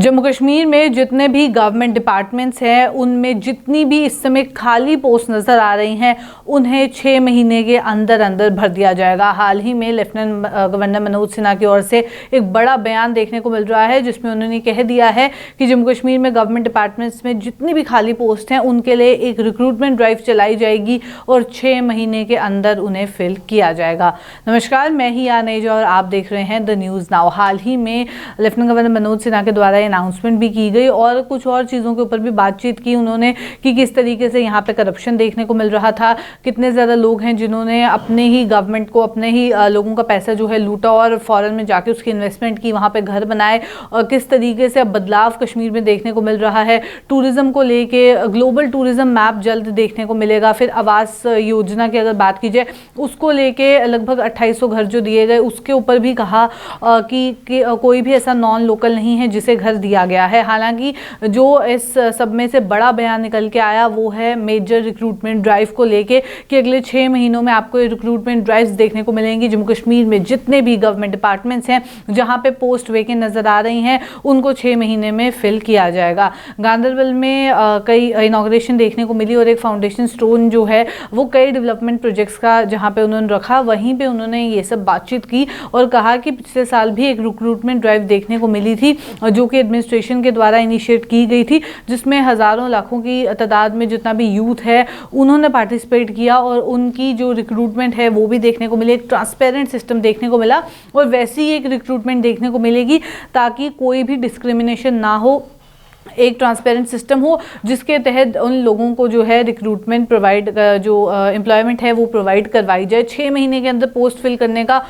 जम्मू कश्मीर में जितने भी गवर्नमेंट डिपार्टमेंट्स हैं उनमें जितनी भी इस समय खाली पोस्ट नज़र आ रही हैं उन्हें 6 महीने के अंदर अंदर भर दिया जाएगा। हाल ही में लेफ्टिनेंट गवर्नर मनोज सिन्हा की ओर से एक बड़ा बयान देखने को मिल रहा है जिसमें उन्होंने कह दिया है कि जम्मू कश्मीर में गवर्नमेंट डिपार्टमेंट्स में जितनी भी खाली पोस्ट हैं उनके लिए एक रिक्रूटमेंट ड्राइव चलाई जाएगी और 6 महीने के अंदर उन्हें फिल किया जाएगा। नमस्कार, मैं ही आनेजा और आप देख रहे हैं द न्यूज़ नाउ। हाल ही में लेफ्टिनेंट गवर्नर मनोज सिन्हा के द्वारा अनाउंसमेंट भी की गई और कुछ और चीज़ों के ऊपर भी बातचीत की उन्होंने कि किस तरीके से यहाँ पे करप्शन देखने को मिल रहा था, कितने ज़्यादा लोग हैं जिन्होंने अपने ही गवर्नमेंट को, अपने ही लोगों का पैसा जो है लूटा और फॉरेन में जाके उसकी इन्वेस्टमेंट की, वहाँ पे घर बनाए और किस तरीके से अब बदलाव कश्मीर में देखने को मिल रहा है। टूरिज़्म को लेके ग्लोबल टूरिज़्म मैप जल्द देखने को मिलेगा। फिर आवास योजना की अगर बात की जाए उसको लेके लगभग 2800 घर जो दिए गए उसके ऊपर भी कहा कि कोई भी ऐसा नॉन लोकल नहीं है जिसे घर दिया गया है। हालांकि जो इस सब में से बड़ा बयान निकल के आया वो है मेजर रिक्रूटमेंट ड्राइव को लेके कि अगले 6 महीनों में आपको ये रिक्रूटमेंट ड्राइव्स देखने को मिलेंगी। जम्मू कश्मीर में जितने भी गवर्नमेंट डिपार्टमेंट्स हैं जहां पे पोस्ट वेकेंट नजर आ रही हैं उनको 6 महीने में फिल किया जाएगा। गांदरबल में कई इनॉग्रेशन देखने को मिली और एक फाउंडेशन स्टोन जो है वो कई डेवलपमेंट प्रोजेक्ट्स का जहाँ पे उन्होंने रखा, वहीं पे उन्होंने ये सब बातचीत की और कहा कि पिछले साल भी एक रिक्रूटमेंट ड्राइव देखने को मिली थी जो कि एडमिनिस्ट्रेशन के द्वारा इनिशिएट की गई थी, जिसमें हज़ारों लाखों की तादाद में जितना भी यूथ है उन्होंने पार्टिसिपेट किया और उनकी जो रिक्रूटमेंट है वो भी देखने को मिली। एक ट्रांसपेरेंट सिस्टम देखने को मिला और वैसी ही एक रिक्रूटमेंट देखने को मिलेगी ताकि कोई भी डिस्क्रिमिनेशन ना हो, एक ट्रांसपेरेंट सिस्टम हो जिसके तहत उन लोगों को जो है रिक्रूटमेंट प्रोवाइड, जो एम्प्लॉयमेंट है वो प्रोवाइड करवाई जाए। 6 महीने के अंदर पोस्ट फिल करने का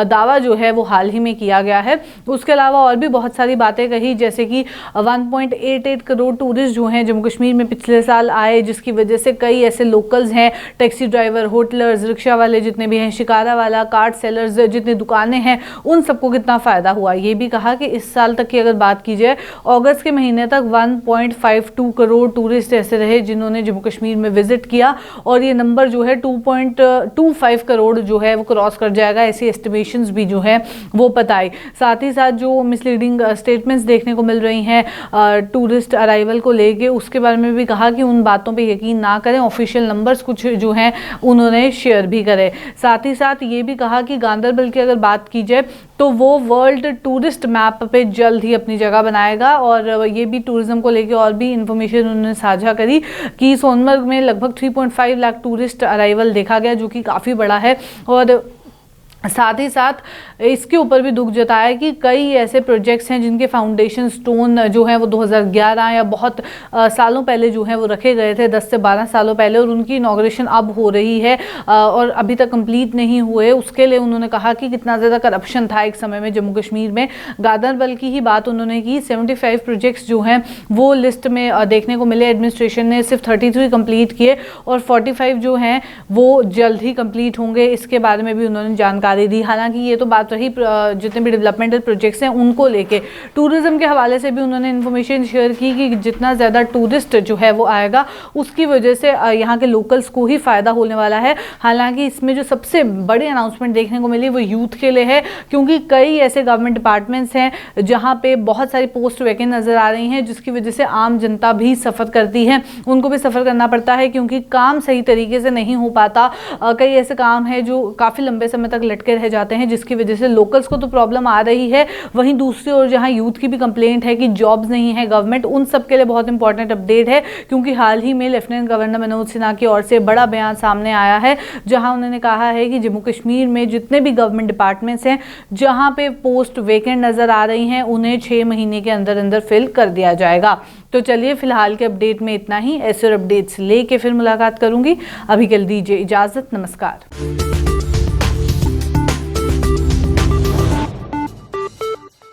दावा जो है वो हाल ही में किया गया है। उसके अलावा और भी बहुत सारी बातें कही, जैसे कि 1.88 करोड़ टूरिस्ट जो हैं जम्मू कश्मीर में पिछले साल आए, जिसकी वजह से कई ऐसे लोकल्स हैं, टैक्सी ड्राइवर, होटलर्स, रिक्शा वाले जितने भी हैं, शिकारा वाला, कार्ड सेलर्स, जितनी दुकानें हैं, उन सबको कितना फ़ायदा हुआ। ये भी कहा कि इस साल तक की अगर बात की जाए अगस्त के महीने तक 1.52 करोड़ टूरिस्ट ऐसे रहे जिन्होंने जम्मू कश्मीर में विजिट किया और ये नंबर जो है 2.25 करोड़ जो है वो क्रॉस कर जाएगा, ऐसी एस्टिमेशंस भी जो है वो बताई। साथ ही साथ जो मिसलीडिंग स्टेटमेंट्स देखने को मिल रही हैं टूरिस्ट अराइवल को लेके, उसके बारे में भी कहा कि उन बातों पे यकीन ना करें, ऑफिशियल नंबर्स कुछ जो हैं उन्होंने शेयर भी करे। साथ ही साथ ये भी कहा कि गांदरबल की अगर बात की जाए तो वो वर्ल्ड टूरिस्ट मैप पे जल्द ही अपनी जगह बनाएगा और ये भी टूरिज्म को लेके और भी इंफॉर्मेशन उन्होंने साझा करी कि सोनमर्ग में लगभग 3.5 लाख टूरिस्ट अराइवल देखा गया जो कि काफ़ी बड़ा है। और साथ ही साथ इसके ऊपर भी दुख जताया कि कई ऐसे प्रोजेक्ट्स हैं जिनके फाउंडेशन स्टोन जो हैं वो 2011 या बहुत सालों पहले जो हैं वो रखे गए थे, 10 से 12 सालों पहले, और उनकी इनॉग्रेशन अब हो रही है और अभी तक कंप्लीट नहीं हुए। उसके लिए उन्होंने कहा कि कितना ज़्यादा करप्शन था एक समय में जम्मू कश्मीर में। गांदरबल की ही बात उन्होंने की, 75 प्रोजेक्ट्स जो हैं वो लिस्ट में देखने को मिले। एडमिनिस्ट्रेशन ने सिर्फ 33 कंप्लीट किए और 45 जो हैं वो जल्द ही कंप्लीट होंगे। इसके बारे में भी उन्होंने जानकारी दी। हालांकि ये तो बात रही जितने भी डेवलपमेंटल प्रोजेक्ट्स हैं उनको लेके। टूरिज्म के हवाले से भी उन्होंने इन्फॉर्मेशन शेयर की कि जितना ज़्यादा टूरिस्ट जो है वो आएगा उसकी वजह से यहाँ के लोकल्स को ही फ़ायदा होने वाला है। हालांकि इसमें जो सबसे बड़ी अनाउंसमेंट देखने को मिली वो यूथ के लिए है, क्योंकि कई ऐसे गवर्नमेंट डिपार्टमेंट्स हैं जहाँ पे बहुत सारी पोस्ट वैकेंट नज़र आ रही हैं जिसकी वजह से आम जनता भी सफ़र करती है, उनको भी सफ़र करना पड़ता है क्योंकि काम सही तरीके से नहीं हो पाता। कई ऐसे काम हैं जो काफ़ी लंबे समय तक लटके रह जाते हैं जिसकी वजह से लोकल्स को तो प्रॉब्लम आ रही है। वहीं दूसरी ओर जहां यूथ की भी कंप्लेंट है कि जॉब्स नहीं है गवर्नमेंट, उन सब के लिए बहुत इंपॉर्टेंट अपडेट है क्योंकि हाल ही में लेफ्टिनेंट गवर्नर मनोज सिन्हा की ओर से बड़ा बयान सामने आया है जहां उन्होंने कहा है कि जम्मू कश्मीर में जितने भी गवर्नमेंट डिपार्टमेंट्स हैं जहां पे पोस्ट वेकेंट नजर आ रही हैं उन्हें 6 महीने के अंदर अंदर फिल कर दिया जाएगा। तो चलिए फिलहाल के अपडेट में इतना ही। ऐसे अपडेट्स लेके फिर मुलाकात करूंगी। अभी के लिए दीजिए इजाजत। नमस्कार।